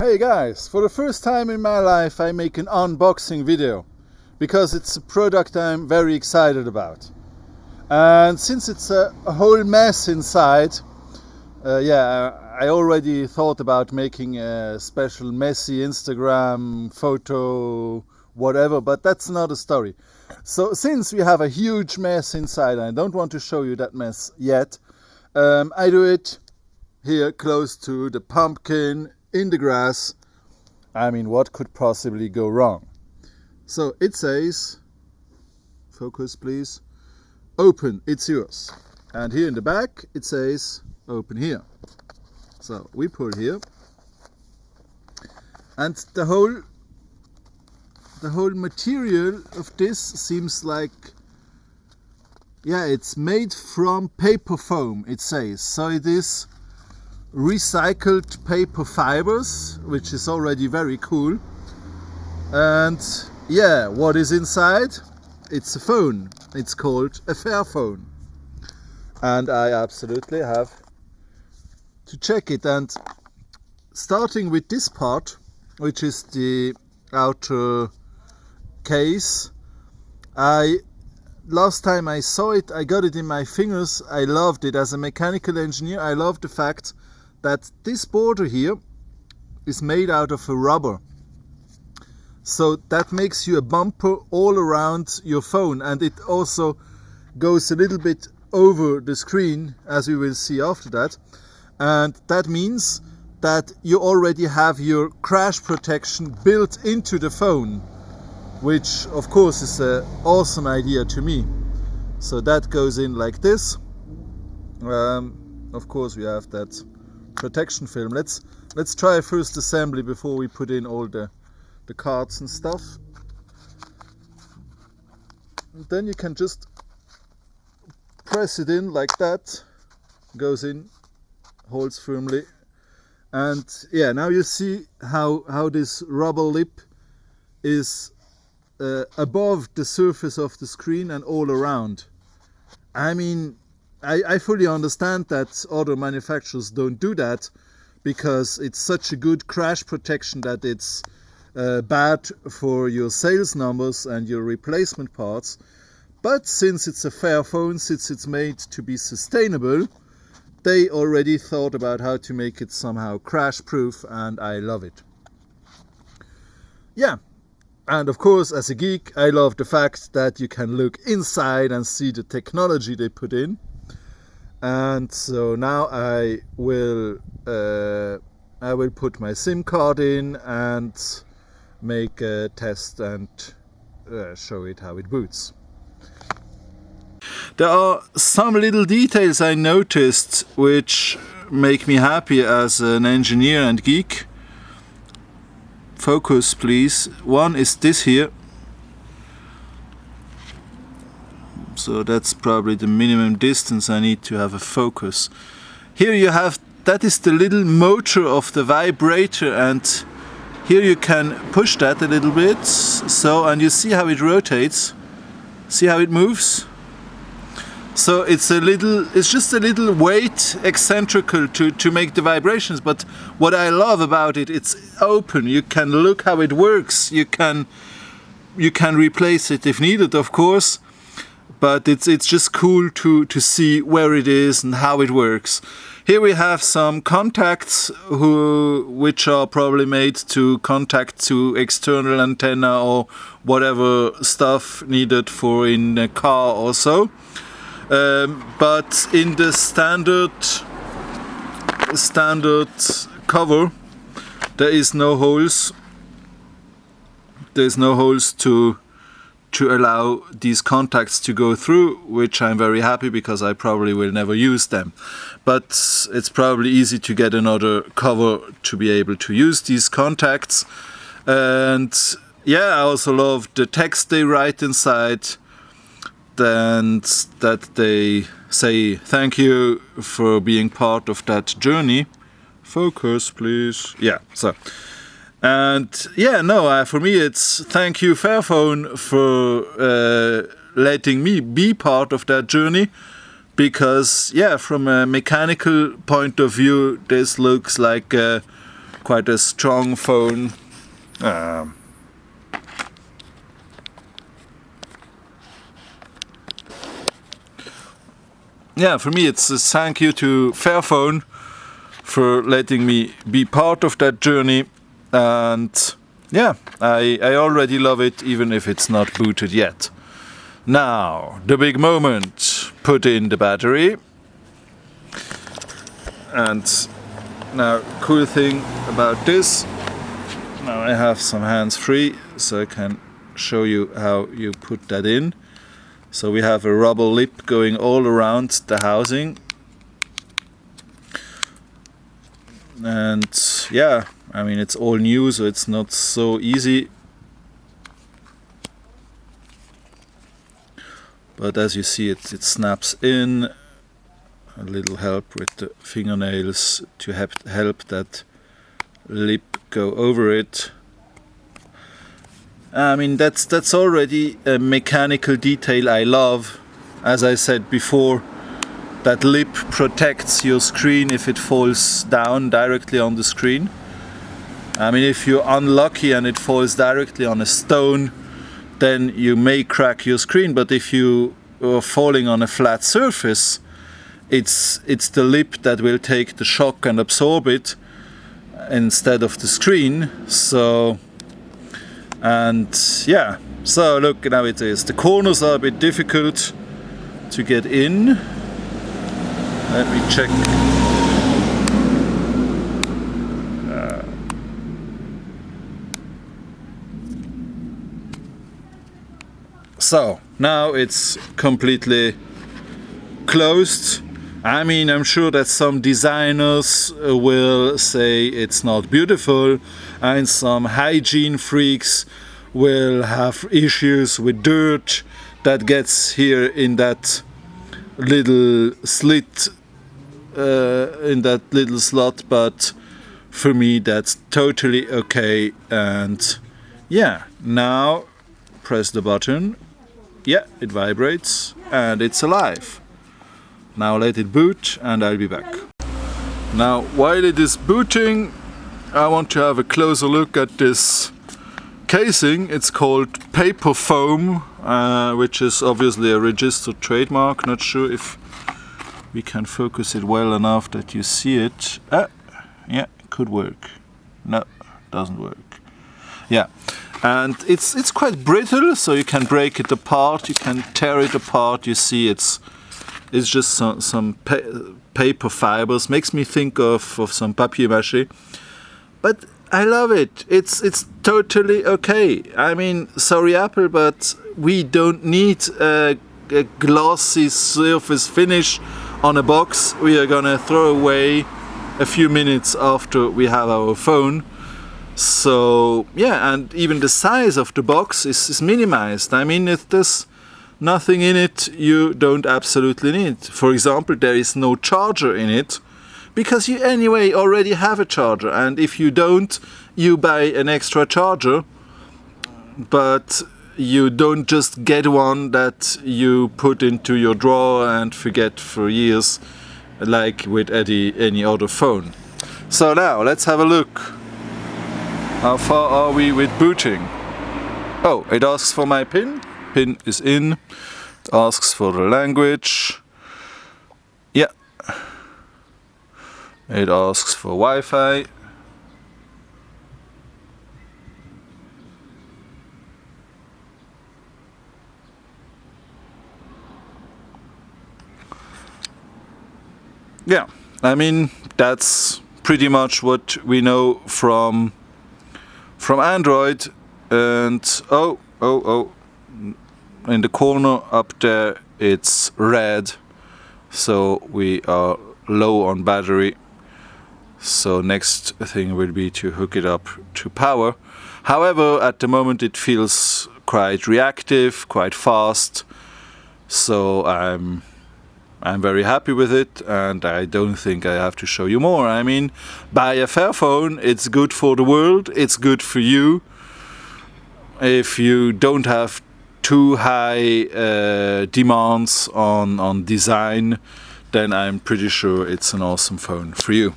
Hey guys, for the first time in my life I make an unboxing video because it's a product I'm very excited about. And since it's a whole mess inside, I already thought about making a special messy Instagram photo, whatever, but that's another story. So since we have a huge mess inside, and I don't want to show you that mess yet, I do it here close to the pumpkin in the grass. I mean, what could possibly go wrong? So it says, focus please, open, it's yours. And here in the back it says, open here. So we pull here, and the whole material of this seems like, it's made from paper foam, it says. So it is recycled paper fibers, which is already very cool. And what is inside? It's a phone. It's called a Fairphone, and I absolutely have to check it. And starting with this part, which is the outer case, last time I saw it, I got it in my fingers. I loved it. As a mechanical engineer, I love the fact that this border here is made out of a rubber. So that makes you a bumper all around your phone, and it also goes a little bit over the screen, as we will see after that. And that means that you already have your crash protection built into the phone, which of course is an awesome idea to me. So that goes in like this. Of course we have that protection film. Let's try first assembly before we put in all the cards and stuff. And then you can just press it in like that. Goes in, holds firmly. And now you see how this rubber lip is above the surface of the screen and all around. I mean, I fully understand that other manufacturers don't do that because it's such a good crash protection that it's bad for your sales numbers and your replacement parts. But since it's a Fairphone, since it's made to be sustainable, they already thought about how to make it somehow crash proof, and I love it. And of course, as a geek, I love the fact that you can look inside and see the technology they put in. And so now I will put my SIM card in and make a test and show it how it boots. There are some little details I noticed which make me happy as an engineer and geek. Focus please. One is this here. So that's probably the minimum distance I need to have a focus. Here you have, that is the little motor of the vibrator, and here you can push that a little bit. So, and you see how it rotates. See how it moves? So it's just a little weight eccentrical to make the vibrations, but what I love about it, it's open. You can look how it works. You can replace it if needed, of course, but it's just cool to see where it is and how it works. Here we have some contacts which are probably made to connect to external antenna or whatever stuff needed for in a car or so. But in the standard cover, there is no holes. There's no holes to allow these contacts to go through, which I'm very happy because I probably will never use them. But it's probably easy to get another cover to be able to use these contacts. And I also love the text they write inside, and that they say thank you for being part of that journey. Focus please. For me it's thank you Fairphone for letting me be part of that journey, because from a mechanical point of view this looks like quite a strong phone. Yeah, for me it's a thank you to Fairphone for letting me be part of that journey, and yeah, I already love it even if it's not booted yet. Now, the big moment, put in the battery. And now, cool thing about this, now I have some hands free, so I can show you how you put that in. So we have a rubber lip going all around the housing. And yeah, I mean it's all new, so it's not so easy. But as you see, it snaps in. A little help with the fingernails to help that lip go over it. I mean that's already a mechanical detail I love. As I said before, that lip protects your screen if it falls down directly on the screen. I mean, if you're unlucky and it falls directly on a stone, then you may crack your screen, but if you are falling on a flat surface, it's the lip that will take the shock and absorb it instead of the screen. So, and yeah, so look, now it is. The corners are a bit difficult to get in. Let me check. So now it's completely closed. I mean, I'm sure that some designers will say it's not beautiful, and some hygiene freaks will have issues with dirt that gets here in that little slit, in that little slot, but for me that's totally okay. And yeah, now press the button. Yeah, it vibrates and it's alive. Now let it boot and I'll be back. Now while it is booting, I want to have a closer look at this casing. It's called Fairphone, which is obviously a registered trademark. Not sure if we can focus it well enough that you see it. Yeah, it could work. No, doesn't work. Yeah, and it's quite brittle, so you can break it apart, you can tear it apart. You see it's just some paper fibers. Makes me think of some papier-mâché. But I love it. It's totally okay. I mean, sorry Apple, but we don't need a glossy surface finish on a box we are gonna throw away a few minutes after we have our phone. So yeah, and even the size of the box is minimized. I mean, if there's nothing in it you don't absolutely need. For example, there is no charger in it, because you anyway already have a charger, and if you don't, you buy an extra charger, but you don't just get one that you put into your drawer and forget for years, like with any other phone. So now let's have a look. How far are we with booting? Oh, it asks for my PIN. PIN is in. It asks for the language. Yeah. It asks for Wi-Fi. Yeah, I mean, that's pretty much what we know from Android. And oh, in the corner up there it's red, so we are low on battery. So next thing will be to hook it up to power. However, at the moment it feels quite reactive, quite fast, so I'm very happy with it, and I don't think I have to show you more. I mean, buy a Fairphone. It's good for the world, it's good for you. If you don't have too high demands on design, then I'm pretty sure it's an awesome phone for you.